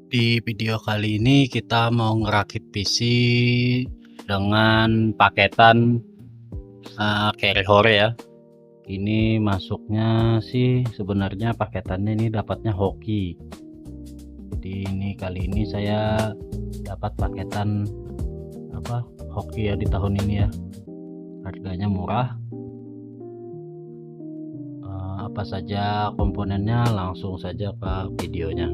Di video kali ini kita mau ngerakit PC dengan paketan carry hore ya. Ini masuknya sih sebenarnya paketannya ini dapatnya hoki. Jadi ini kali ini saya dapat paketan hoki ya di tahun ini ya. Harganya murah. Apa saja komponennya, langsung saja ke videonya.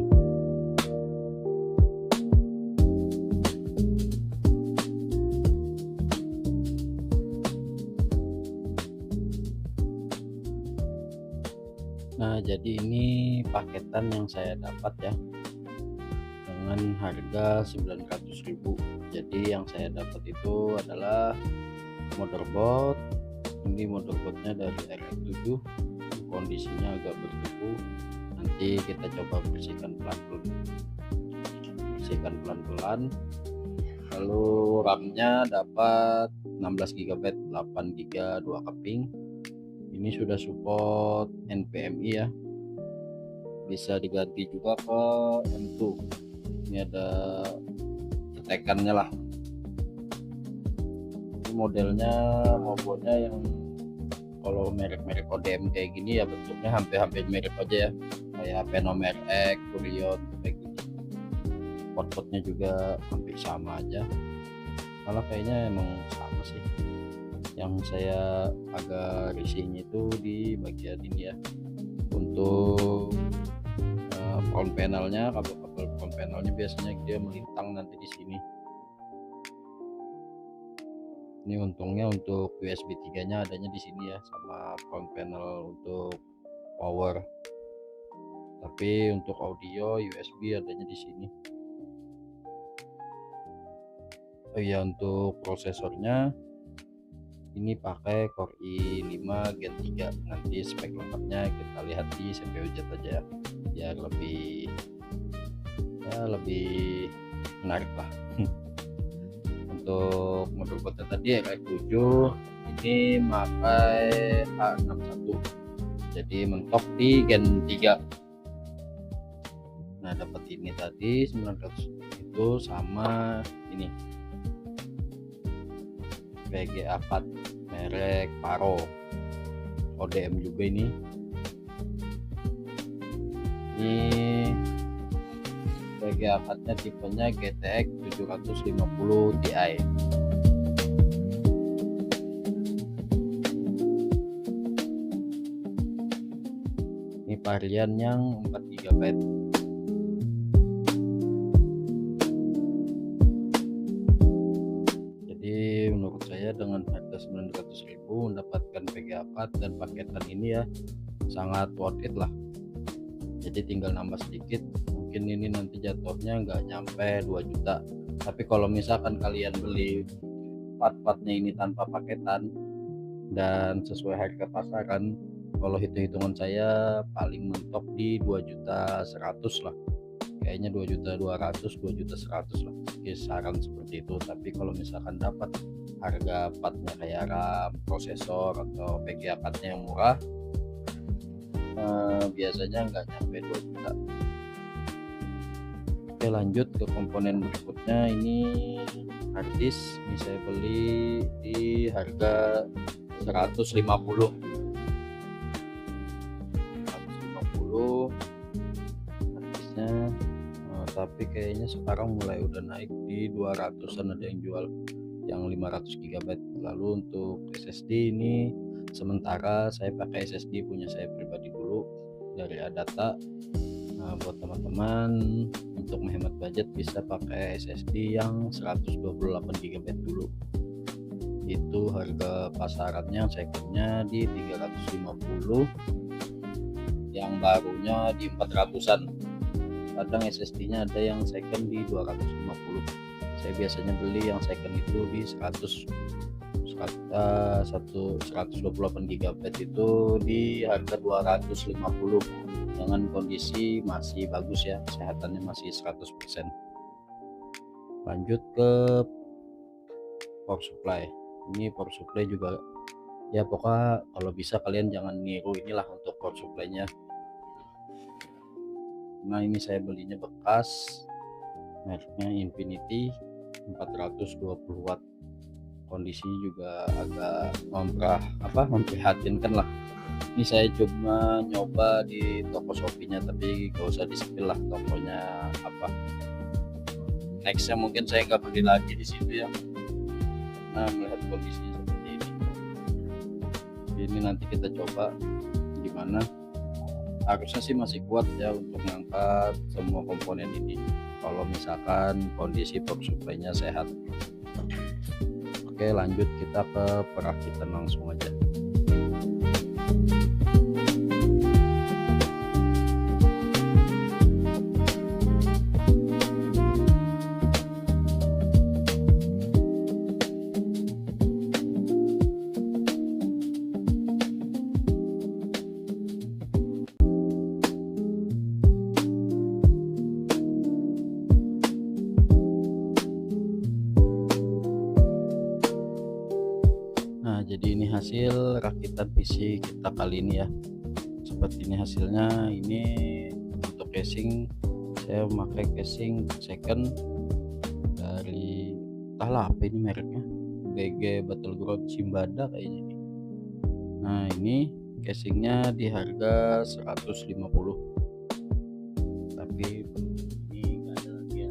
Nah, jadi ini paketan yang saya dapat ya, dengan harga 900.000. Jadi yang saya dapat itu adalah motherboard. Ini motherboardnya dari RX7, kondisinya agak berdebu. Nanti kita coba bersihkan pelan-pelan. Lalu RAM-nya dapat 16 GB, 8 GB 2 keping. Ini sudah support NVMe ya, bisa diganti juga ke M2. Ini ada tekannya lah. Ini modelnya yang kalau merek-merek ODM kayak gini ya bentuknya hampir mirip aja ya, kayak Phenomer X, Kurion kayak gini. Port-portnya juga hampir sama aja, malah kayaknya emang sama sih. Yang saya agak risihnya itu di bagian ini ya, untuk front panelnya, kabel front panelnya biasanya dia melintang nanti di sini. Ini untungnya untuk USB 3 nya adanya di sini ya, sama front panel untuk power. Tapi untuk audio USB adanya di sini. Oh iya, untuk prosesornya ini pakai Core i5 Gen 3. Nanti spek lengkapnya kita lihat di CPU Jet aja ya, lebih menarik lah. Untuk motherboardnya tadi RX7 ini pakai H61, jadi mentok di Gen 3. Nah, dapat ini tadi 900 itu sama ini VGA 4 merek Paro, ODM juga ini VGA 4 nya tipenya GTX 750 Ti. Ini varian yang 4 GB. Jadi menurut saya dengan harga 900.000 mendapatkan VGA 4 dan paketan ini ya sangat worth it lah. Jadi tinggal nambah sedikit, mungkin ini nanti jatuhnya nggak nyampe 2 juta. Tapi kalau misalkan kalian beli part-partnya ini tanpa paketan dan sesuai harga pasaran, kalau hitung-hitungan saya paling mentok di 2.100.000 lah, kayaknya 2.200.000, 2.100.000 lah, kisaran seperti itu. Tapi kalau misalkan dapat harga partnya kayak RAM, prosesor atau VGA partnya yang murah, biasanya nggak nyampe 2 juta. Oke, lanjut ke komponen berikutnya. Ini harddisk, ini saya beli di harga 150 harddisknya. Tapi kayaknya sekarang mulai udah naik di 200-an, ada yang jual yang 500 GB. Lalu untuk SSD ini sementara saya pakai SSD punya saya pribadi dulu dari Adata. Nah, buat teman-teman untuk menghemat budget bisa pakai SSD yang 128 GB dulu. Itu harga pasarannya secondnya di 350, yang barunya di 400-an. Kadang SSD-nya ada yang second di 250. Saya biasanya beli yang second itu di 128 GB itu di harga 250 dengan kondisi masih bagus ya, kesehatannya masih 100%. Lanjut ke power supply. Ini power supply juga ya, pokoknya kalau bisa kalian jangan niru inilah untuk power supply nya. Nah, ini saya belinya bekas mereknya Infinity 420 watt. Kondisi juga agak memprihatinkan lah. Ini saya cuma nyoba di toko Shopee-nya, tapi gak usah di-spill lah tokonya apa. Nextnya mungkin saya nggak beli lagi di situ ya. Nah, melihat kondisinya seperti ini. Ini nanti kita coba gimana. Harusnya sih masih kuat ya untuk mengangkat semua komponen ini. Kalau misalkan kondisi power supply-nya sehat. Oke, lanjut kita ke perakitan langsung aja. Nah, jadi ini hasil rakitan PC kita kali ini ya. Seperti ini hasilnya. Ini untuk casing, saya memakai casing second dari entahlah apa ini mereknya, BG Battleground Simbada kayaknya ini. Nah, ini casingnya di harga 150, tapi ini nggak ada lagi ya.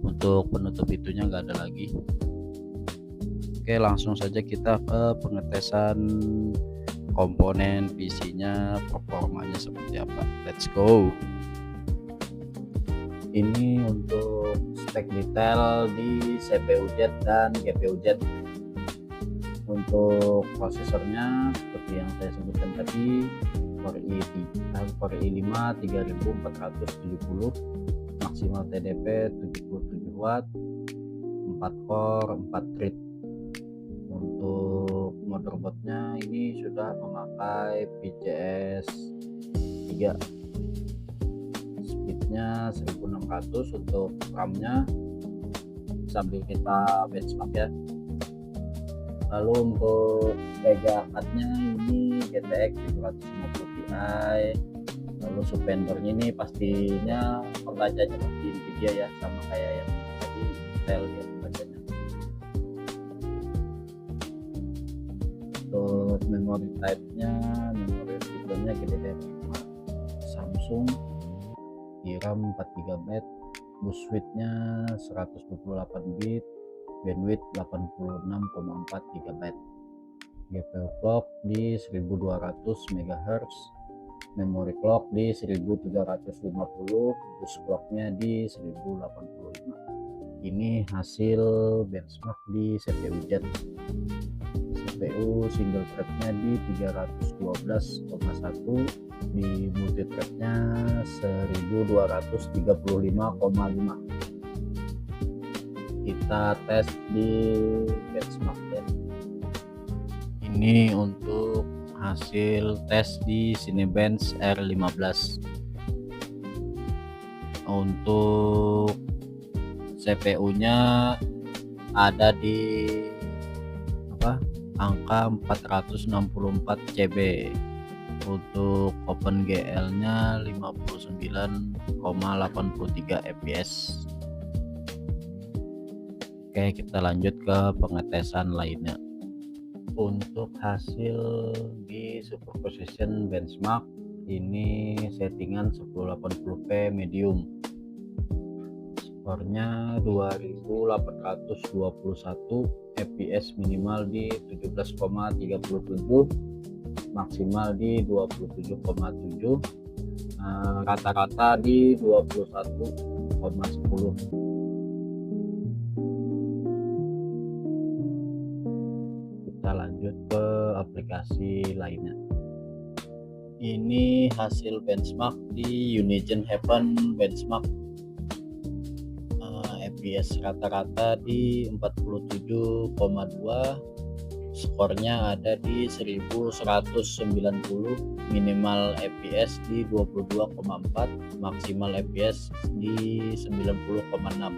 Untuk penutup itunya nggak ada lagi. Oke, langsung saja kita ke pengetesan komponen PC-nya, performanya seperti apa. Let's go. Ini untuk spek detail di CPU Z dan GPU Z. Untuk prosesornya seperti yang saya sebutkan tadi, Core i5 3470, maksimal TDP 77 watt, 4 core 4 thread. Untuk motherboardnya ini sudah memakai PCS 3, speednya 1600. Untuk RAM-nya sambil kita benchmark ya. Lalu untuk Vega card-nya ini GTX 750 Ti. Lalu suspendornya ini pastinya pembacanya pasti Nvidia ya, sama kayak yang tadi Intel ya pembacanya. Untuk memory type-nya, memori tipenya GDDR5 Samsung, DRAM 4GB, bus width-nya 128 bit, bandwidth 86,4 GB, GPU clock di 1200 MHz, memory clock di 1350, bus clocknya di 1085. Ini hasil benchmark di CPU Z. CPU single threadnya di 312,1, di multi threadnya 1235,5. Kita tes di benchmark ya. Ini untuk hasil tes di Cinebench R15. Untuk CPU-nya ada di angka 464 CB. Untuk OpenGL-nya 59,83 fps. Oke, kita lanjut ke pengetesan lainnya. Untuk hasil di superposition benchmark ini settingan 1080p medium. Skornya 2821, fps minimal di 17,37, maksimal di 27,7, rata-rata di 21,10. Kita lanjut ke aplikasi lainnya. Ini hasil benchmark di Unigen Heaven benchmark. FPS rata-rata di 47,2, skornya ada di 1190, minimal FPS di 22,4, maksimal FPS di 90,6.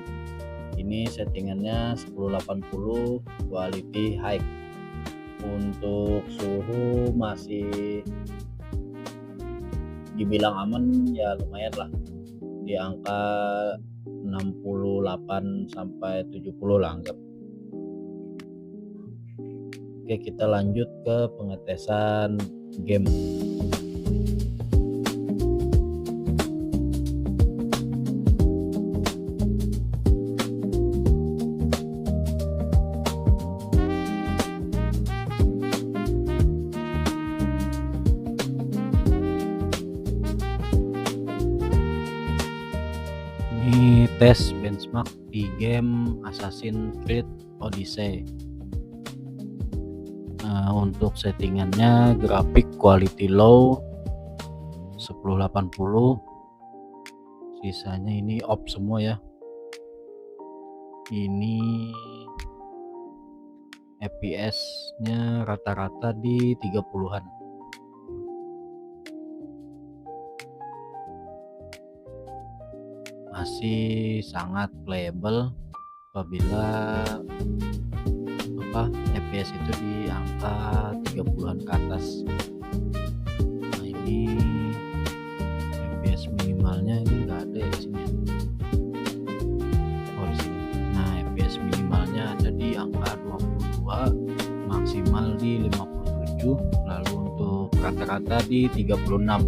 Ini settingannya 1080 quality high. Untuk suhu masih dibilang aman ya, lumayan lah, di angka 68 sampai 70 lah anggap. Oke, kita lanjut ke pengetesan game. Ini tes benchmark di game Assassin's Creed Odyssey. Untuk settingannya grafik quality low 1080, sisanya ini off semua ya. Ini FPS nya rata-rata di 30-an. Masih sangat playable apabila FPS itu di angka 30-an ke atas. Nah, ini FPS minimalnya ini enggak ada ya di sini. Oh, di sini. Nah, FPS minimalnya ada di angka 22, maksimal di 57, lalu untuk rata-rata di 36.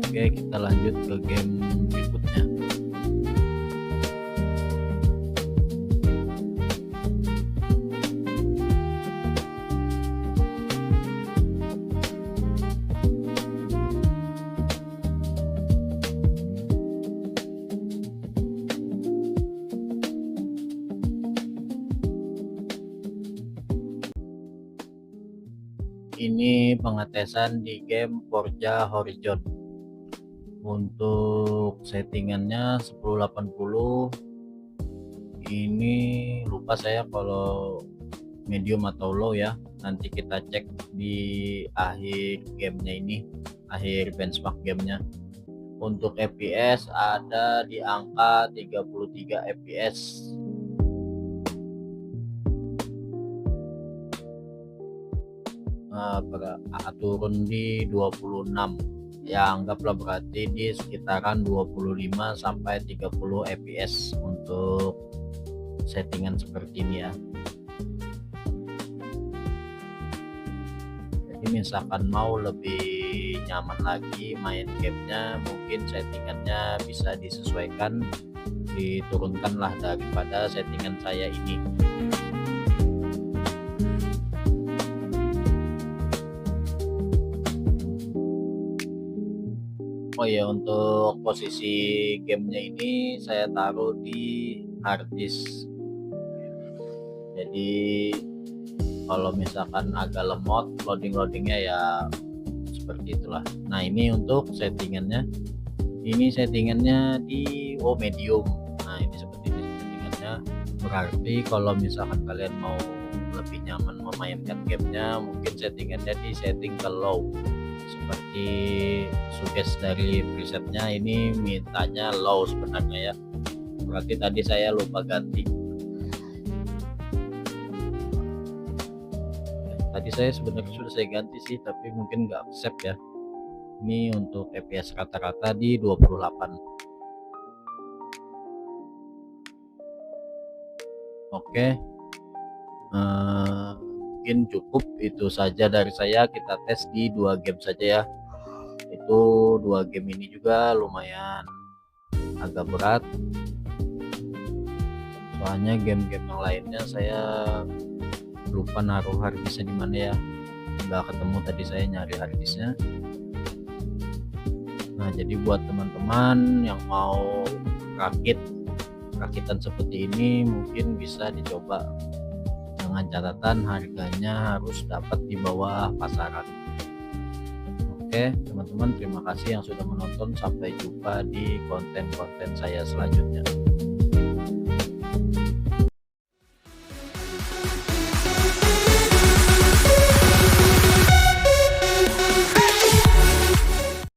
Oke, kita lanjut ke game berikutnya. Ini pengetesan di game Forza Horizon. Untuk settingannya 1080. Ini lupa saya kalau medium atau low ya. Nanti kita cek di akhir gamenya ini, akhir benchmark gamenya. Untuk FPS ada di angka 33 FPS. Turun di 26 ya, anggaplah berarti di sekitaran 25 sampai 30 fps untuk settingan seperti ini ya. Jadi misalkan mau lebih nyaman lagi main gamenya, mungkin settingannya bisa disesuaikan, diturunkanlah daripada settingan saya ini. Oh ya, untuk posisi gamenya ini saya taruh di harddisk. Jadi kalau misalkan agak lemot loadingnya ya seperti itulah. Nah, ini untuk settingannya. Ini settingannya di medium. Nah, ini seperti ini settingannya. Berarti kalau misalkan kalian mau lebih nyaman memainkan gamenya, mungkin settingannya di setting ke low. Seperti suggest dari presetnya ini mintanya low sebenarnya ya, berarti tadi saya lupa ganti. Tadi saya sebenarnya sudah saya ganti sih, tapi mungkin nggak save ya. Ini untuk FPS rata-rata di 28. Oke, mungkin cukup itu saja dari saya. Kita tes di 2 game saja ya. Itu 2 game ini juga lumayan agak berat, soalnya game-game yang lainnya saya lupa naruh harddisknya di mana ya, nggak ketemu tadi saya nyari harddisknya. Nah, jadi buat teman-teman yang mau rakitan seperti ini mungkin bisa dicoba, dengan catatan harganya harus dapat di bawah pasaran. Oke teman-teman, terima kasih yang sudah menonton. Sampai jumpa di konten-konten saya selanjutnya.